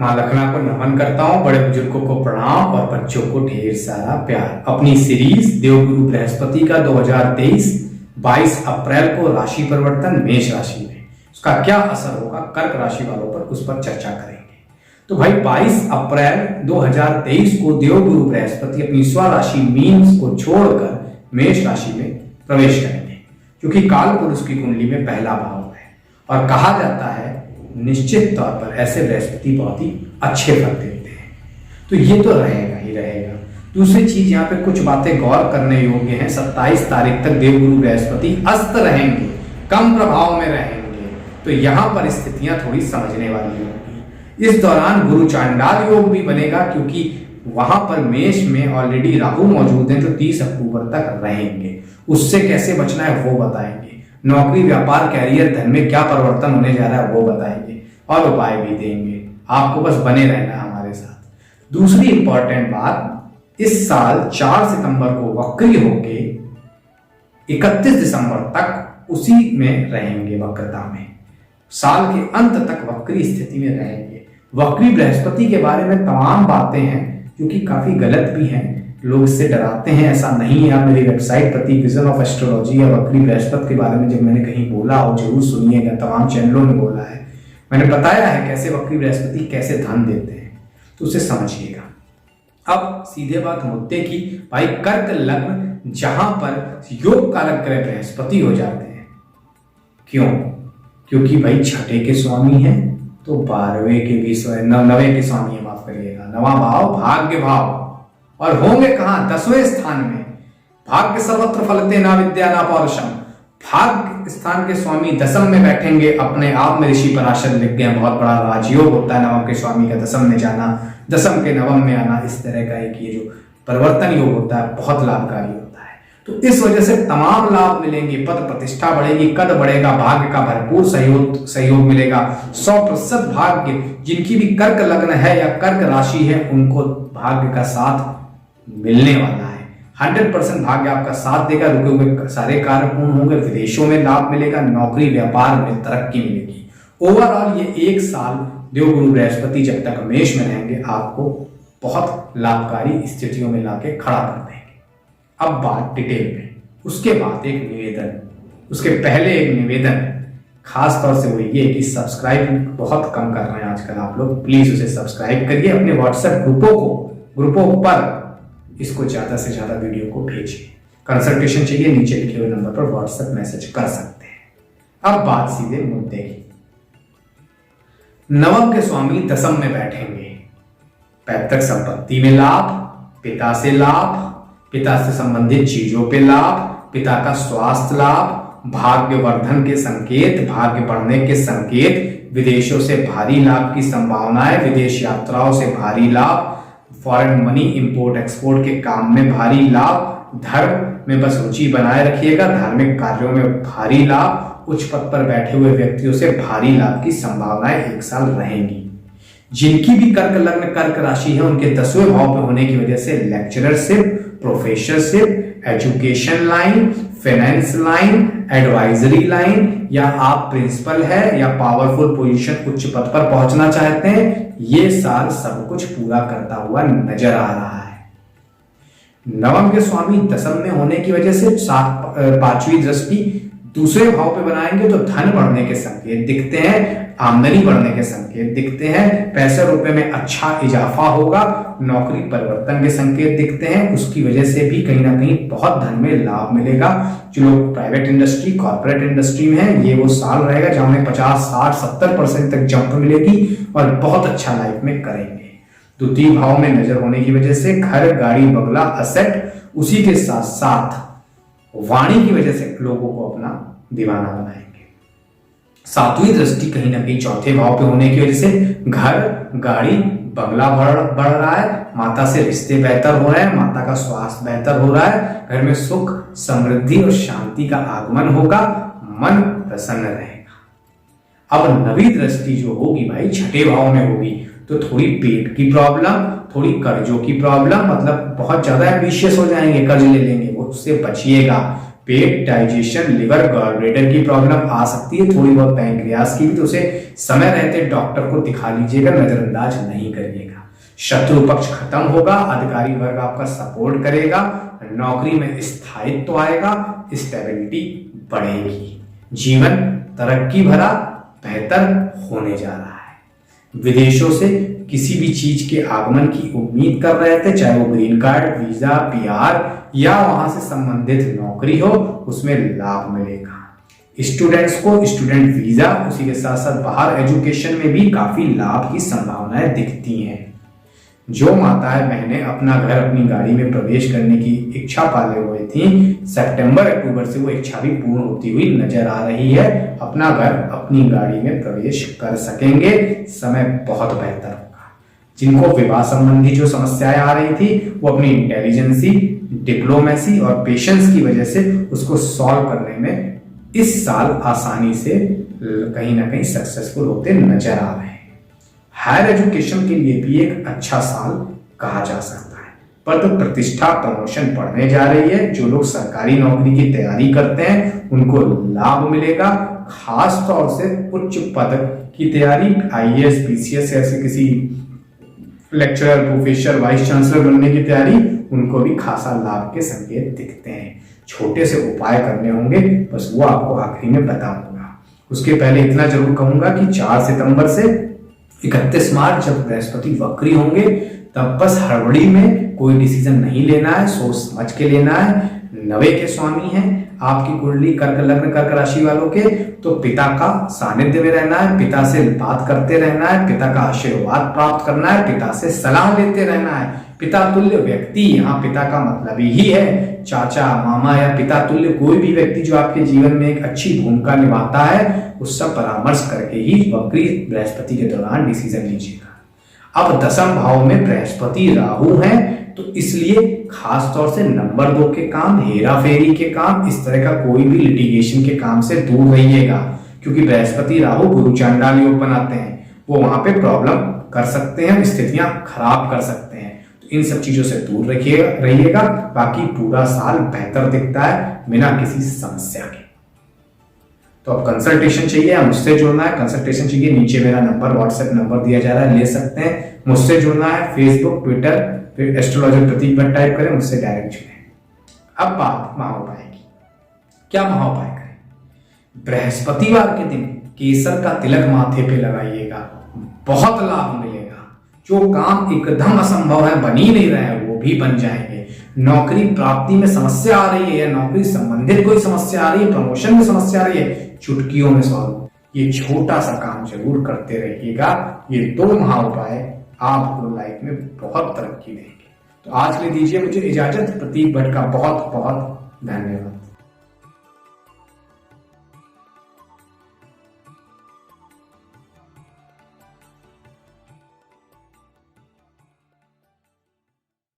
माँ लखना को नमन करता हूँ, बड़े बुजुर्गों को प्रणाम और बच्चों को ढेर सारा प्यार। अपनी सीरीज देवगुरु बृहस्पति का 2023 22 अप्रैल को राशि परिवर्तन मेष राशि में उसका क्या असर होगा कर्क राशि वालों पर, उस पर चर्चा करेंगे। तो भाई 22 अप्रैल 2023 को देवगुरु बृहस्पति अपनी स्वराशि मीन को छोड़कर मेष राशि में प्रवेश करेंगे, क्योंकि काल पुरुष की कुंडली में पहला भाव है और कहा जाता है निश्चित तौर पर ऐसे बृहस्पति बहुत ही अच्छे फल देते हैं। तो ये तो रहेगा ही रहेगा। दूसरी चीज यहाँ पे कुछ बातें गौर करने योग्य हैं। 27 तारीख तक देवगुरु बृहस्पति अस्त रहेंगे, कम प्रभाव में रहेंगे, तो यहाँ पर स्थितियां थोड़ी समझने वाली होंगी। इस दौरान गुरु चांडाल योग भी बनेगा, क्योंकि वहां पर मेष में ऑलरेडी राहु मौजूद है जो 30 अक्टूबर तक रहेंगे। उससे कैसे बचना है वो बताएंगे। नौकरी, व्यापार, कैरियर, धन में क्या परिवर्तन होने जा रहा है वो बताएंगे और उपाय भी देंगे। आपको बस बने रहना है हमारे साथ। दूसरी इंपॉर्टेंट बात, इस साल 4 सितंबर को वक्री होके 31 दिसंबर तक उसी में रहेंगे, वक्रता में। साल के अंत तक वक्री स्थिति में रहेंगे। वक्री बृहस्पति के बारे में तमाम बातें हैं जो कि काफी गलत भी हैं, लोग इससे डराते हैं। ऐसा नहीं है। आप मेरी website Prateek vision of astrology या वक्री बृहस्पति के बारे में जब मैंने कहीं बोला हो जरूर सुनिएगा, तमाम चैनलों में बोला है। मैंने बताया है कैसे वक्री बृहस्पति कैसे धन देते हैं, तो उसे समझिएगा। अब सीधे बात मुद्दे की। भाई कर्क लग्न जहां पर योग कारक ग्रह बृहस्पति हो जाते हैं, क्यों? क्योंकि भाई छठे के स्वामी हैं तो 12वें के भी 9वें के स्वामी है, माफ करिएगा। 9वां भाव भाग्य भाव, और होंगे कहां? 10वें स्थान में। भाग्य सर्वत्र फलते ना विद्या ना पौरुषम। भाग्य स्थान के स्वामी दसम में बैठेंगे। अपने आप में ऋषि पराशर लिख गए, बहुत बड़ा राजयोग होता है नवम के स्वामी का दसम में जाना, दसम के नवम में आना। इस तरह का एक ये जो परिवर्तन योग होता है बहुत लाभकारी होता है। तो इस वजह से तमाम लाभ मिलेंगे। पद प्रतिष्ठा बढ़ेगी, कद बढ़ेगा, भाग्य का भरपूर सहयोग मिलेगा। 100% भाग्य जिनकी भी कर्क लग्न है या कर्क राशि है उनको भाग्य का साथ मिलने वाला है। 100% भाग्य आपका साथ देगा। रुके हुए सारे कार्य पूर्ण होंगे। विदेशों में लाभ मिलेगा, नौकरी व्यापार में तरक्की मिलेगी। ओवरऑल ये एक साल देवगुरु बृहस्पति जब तक मेष में रहेंगे आपको बहुत लाभकारी स्थितियों में लाके खड़ा कर देंगे। अब बात डिटेल में। उसके बाद एक निवेदन, उसके पहले एक निवेदन खास तौर से वो ये कि सब्सक्राइब बहुत कम कर रहे हैं आजकल आप लोग, प्लीज उसे सब्सक्राइब करिए। अपने व्हाट्सएप ग्रुपों पर इसको ज्यादा से ज्यादा वीडियो को भेजिए। कंसल्टेशन चाहिए, नीचे लिखे हुए नंबर पर व्हाट्सएप मैसेज कर सकते हैं। अब बात सीधे मुद्दे की। नवम के स्वामी दसम में बैठेंगे। पैतृक संपत्ति में लाभ, पिता से लाभ, पिता से संबंधित चीजों पे लाभ, पिता का स्वास्थ्य लाभ, भाग्य वर्धन के संकेत, भाग्य बढ़ने के संकेत, विदेशों से भारी लाभ की संभावनाएं, विदेश यात्राओं से भारी लाभ, फॉरेन मनी इंपोर्ट एक्सपोर्ट के काम में भारी लाभ, धर्म में बस रुचि बनाए रखिएगा, धार्मिक कार्यों में भारी लाभ, उच्च पद पर बैठे हुए व्यक्तियों से भारी लाभ की संभावनाएं एक साल रहेंगी। जिनकी भी कर्क लग्न कर्क राशि है उनके 10वें भाव पे होने की वजह से lecturership, professorship, education line, finance line, advisory line, या आप प्रिंसिपल है या पावरफुल पोजीशन उच्च पद पर पहुंचना चाहते हैं, ये साल सब कुछ पूरा करता हुआ नजर आ रहा है। नवम के स्वामी दसम में होने की वजह से 5वीं दृष्टि दूसरे भाव पे बनाएंगे तो धन बढ़ने के संकेत दिखते हैं, आमदनी बढ़ने के संकेत दिखते हैं, पैसे रुपए में अच्छा इजाफा होगा, नौकरी परिवर्तन के संकेत दिखते हैं। उसकी वजह से भी कहीं ना कहीं बहुत धन में लाभ मिलेगा। जो लोग प्राइवेट इंडस्ट्री, कॉर्पोरेट इंडस्ट्री में है, ये वो साल रहेगा जहां उन्हें 50, 60, 70% तक जंप मिलेगी और बहुत अच्छा लाइफ में करेंगे। द्वितीय भाव में नजर होने की वजह से घर, गाड़ी, बंगला, असेट, उसी के साथ साथ वाणी की वजह से लोगों को अपना दीवाना बनाएंगे। 7वीं दृष्टि कहीं ना कहीं चौथे भाव पे होने की वजह से घर, गाड़ी, बंगला बढ़ रहा है, माता से रिश्ते बेहतर हो रहे हैं, माता का स्वास्थ्य बेहतर हो रहा है, घर में सुख, समृद्धि और शांति का आगमन होगा, मन प्रसन्न रहेगा। अब 9वीं दृष्टि जो होगी भाई छठे भाव में होगी, तो थोड़ी पेट की प्रॉब्लम, थोड़ी कर्जों की प्रॉब्लम, मतलब बहुत ज्यादा एम्बिशियस हो जाएंगे, कर्ज ले लेंगे, उससे बचिएगा। पेट, डाइजेशन, लिवर, गॉलब्लैडर की प्रॉब्लम आ सकती है, थोड़ी बहुत पैंक्रियास की भी, तो उसे समय रहते डॉक्टर को दिखा लीजिएगा, नजरअंदाज नहीं करिएगा। शत्रु पक्ष खत्म होगा, अधिकारी वर्ग आपका सपोर्ट करेगा, नौकरी में स्थायित्व आएगा, स्टेबिलिटी बढ़ेगी, जीवन तरक्की भरा बेहतर होने जा रहा है। विदेशों से किसी भी चीज के आगमन की उम्मीद कर रहे थे, चाहे वो ग्रीन कार्ड, वीजा, पीआर या वहां से संबंधित नौकरी हो, उसमें लाभ मिलेगा। स्टूडेंट्स को स्टूडेंट वीजा, उसी के साथ साथ बाहर एजुकेशन में भी काफी लाभ की संभावनाएं दिखती हैं। जो माताएं बहनें अपना घर अपनी गाड़ी में प्रवेश करने की इच्छा पाले हुए थी, सितंबर अक्टूबर से वो इच्छा भी पूर्ण होती हुई नजर आ रही है। अपना घर अपनी गाड़ी में प्रवेश कर सकेंगे, समय बहुत बेहतर होगा। जिनको विवाह संबंधी जो समस्याएं आ रही थी, वो अपनी इंटेलिजेंसी, डिप्लोमेसी और पेशेंस की वजह से उसको सॉल्व करने में इस साल आसानी से कहीं ना कहीं सक्सेसफुल होते नजर आ रहे हैं। हायर एजुकेशन के लिए भी एक अच्छा साल कहा जा सकता है, पर तो प्रतिष्ठा प्रमोशन बढ़ने जा रही है। जो लोग सरकारी नौकरी की तैयारी करते हैं उनको लाभ मिलेगा, खास तौर से उच्च पद की तैयारी, आईएएस, पीसीएस ऐसे किसी लेक्चरर, प्रोफेसर, वाइस चांसलर बनने की तैयारी, उनको भी खासा लाभ के संकेत दिखते हैं। छोटे से उपाय करने होंगे, बस वो आपको आखिरी में बताऊंगा। उसके पहले इतना जरूर कहूंगा कि 4 सितंबर से 31 मार्च जब बृहस्पति वक्री होंगे, तब बस हड़बड़ी में कोई डिसीजन नहीं लेना है, सोच समझ के लेना है। 9 के स्वामी हैं आपकी कुंडली, कर्क लग्न, कर्क राशि वालों के, तो पिता का सानिध्य में रहना है, पिता से बात करते रहना है, पिता का आशीर्वाद प्राप्त करना है, पिता से सलाह लेते रहना है। पिता तुल्य व्यक्ति, यहाँ पिता का मतलब ही है चाचा, मामा या पिता तुल्य कोई भी व्यक्ति जो आपके जीवन में एक अच्छी भूमिका निभाता है, उससे परामर्श करके ही वक्री बृहस्पति के दौरान डिसीजन लीजिएगा। अब 10वें भाव में बृहस्पति राहु हैं, तो इसलिए खास तौर से नंबर 2 के काम, हेरा फेरी के काम, इस तरह का कोई भी लिटिगेशन के काम से दूर रहिएगा, क्योंकि बृहस्पति राहु गुरु चांडाल योग बनाते हैं, वो वहां पे प्रॉब्लम कर सकते हैं, स्थितियां खराब कर सकते हैं। तो इन सब चीजों से दूर रहिएगा। बाकी पूरा साल बेहतर दिखता है बिना किसी समस्या के। तो अब कंसल्टेशन चाहिए या मुझसे जुड़ना है, कंसल्टेशन चाहिए, नीचे मेरा नंबर, व्हाट्सएप नंबर दिया जा रहा है, ले सकते हैं। मुझसे जुड़ना है फेसबुक, ट्विटर, फिर एस्ट्रोलॉजर प्रतीक भट्ट टाइप करें, मुझसे डायरेक्ट जुड़े। अब बात महाउपाय की। क्या महाउपाय करें? बृहस्पतिवार के दिन केसर का तिलक माथे पे लगाइएगा, बहुत लाभ मिलेगा। जो काम एकदम असंभव है, बन ही नहीं रहे हैं, वो भी बन जाएंगे। नौकरी प्राप्ति में समस्या आ रही है या नौकरी संबंधित कोई समस्या आ रही है, प्रमोशन में समस्या आ रही है, चुटकियों में सॉल्व। ये छोटा सा काम जरूर करते रहिएगा। ये 2 महाउपाय आपको लाइफ में बहुत तरक्की देंगे। तो आज के लिए दीजिए मुझे इजाजत। प्रतीक भट्ट का बहुत बहुत धन्यवाद।